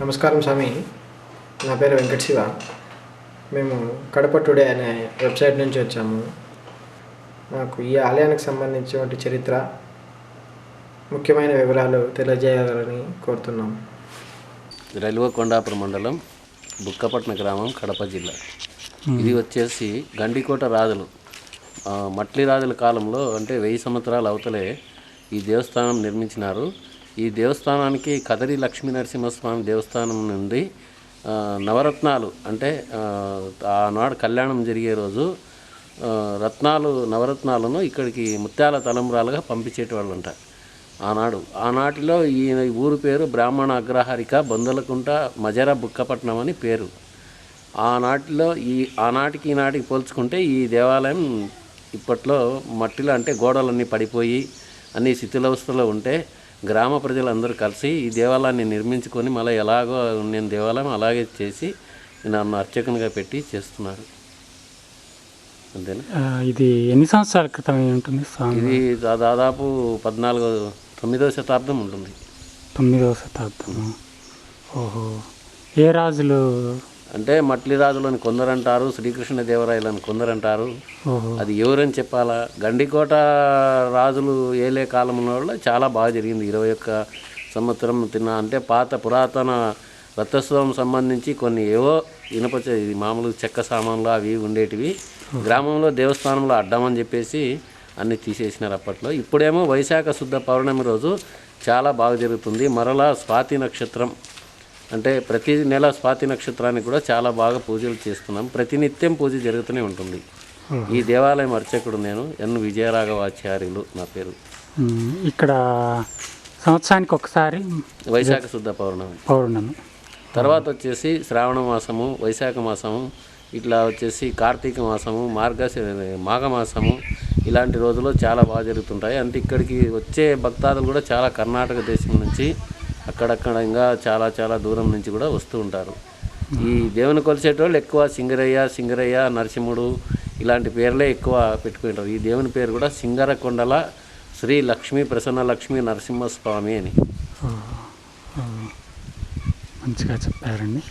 నమస్కారం స్వామి. నా పేరు వెంకట శివ. మేము కడప టుడే అనే వెబ్సైట్ నుంచి వచ్చాము. మాకు ఈ ఆలయానికి సంబంధించిన చరిత్ర, ముఖ్యమైన వివరాలు తెలియజేయాలని కోరుతున్నాం. రైల్వకొండాపురం మండలం, బుక్కపట్న గ్రామం, కడప జిల్లా. ఇది వచ్చేసి గండికోట రాజులు, మట్లి రాజుల కాలంలో, అంటే 1000 సంవత్సరాల అవతలే ఈ దేవస్థానం నిర్మించినారు. ఈ దేవస్థానానికి కదరి లక్ష్మీ నరసింహస్వామి దేవస్థానం నుండి నవరత్నాలు, అంటే ఆనాడు కళ్యాణం జరిగే రోజు నవరత్నాలను ఇక్కడికి ముత్యాల తలంబ్రాలుగా పంపించేటవాళ్ళు అంట ఆనాటిలో ఈ ఊరు పేరు బ్రాహ్మణ అగ్రహారిక బొందలకుంట మజర బుక్కపట్నం అని పేరు. ఆనాటికి ఈనాటికి పోల్చుకుంటే ఈ దేవాలయం ఇప్పట్లో మట్టిలో, అంటే గోడలన్నీ పడిపోయి అన్ని శిథిలావస్థలో ఉంటే గ్రామ ప్రజలందరూ కలిసి ఈ దేవాలయాన్ని నిర్మించుకొని మళ్ళీ ఎలాగో నేను దేవాలయం అలాగే చేసి నన్ను అర్చకునిగా పెట్టి చేస్తున్నారు. అంతేనా? ఇది ఎన్ని సంవత్సరాల క్రితం ఉంటుంది? ఇది దాదాపు 9వ శతాబ్దం ఉంటుంది. 9వ శతాబ్దం. ఓహో. ఏ రాజులు? అంటే మట్లి రాజులని కొందరంటారు, శ్రీకృష్ణదేవరాయలని కొందరంటారు. అది ఎవరని చెప్పాలా? గండికోట రాజులు ఏలే కాలంలో చాలా బాగా జరిగింది. 21 సంవత్సరం అంటే పాత పురాతన రథోత్సవం సంబంధించి కొన్ని ఏవో మామూలు చెక్క సామాన్లు అవి ఉండేటివి గ్రామంలో దేవస్థానంలో అడ్డమని చెప్పేసి అన్నీ తీసేసినారు అప్పట్లో. ఇప్పుడేమో వైశాఖ శుద్ధ పౌర్ణమి రోజు చాలా బాగా జరుగుతుంది. మరలా స్వాతి నక్షత్రం, అంటే ప్రతి నెల స్వాతి నక్షత్రానికి కూడా చాలా బాగా పూజలు చేస్తున్నాం. ప్రతినిత్యం పూజ జరుగుతూనే ఉంటుంది. ఈ దేవాలయం అర్చకుడు నేను ఎన్ విజయరాఘవాచార్యులు నా పేరు. ఇక్కడ సంవత్సరానికి ఒకసారి వైశాఖ శుద్ధ పౌర్ణమి తర్వాత వచ్చేసి శ్రావణ మాసము, వైశాఖ మాసము, ఇట్లా వచ్చేసి కార్తీక మాసము, మాఘమాసము, ఇలాంటి రోజుల్లో చాలా బాగా జరుగుతుంటాయి. అంటే ఇక్కడికి వచ్చే భక్తాదులు కూడా చాలా కర్ణాటక దేశం నుంచి, అక్కడక్కడ ఇంకా చాలా దూరం నుంచి కూడా వస్తూ ఉంటారు. ఈ దేవుని కొలిసేటోళ్ళు ఎక్కువ సింగరయ్య, నరసింహుడు ఇలాంటి పేర్లే ఎక్కువ పెట్టుకుంటారు. ఈ దేవుని పేరు కూడా సింగరకొండల శ్రీ లక్ష్మీ ప్రసన్న లక్ష్మీ నరసింహస్వామి అని. మంచిగా చెప్పారండి.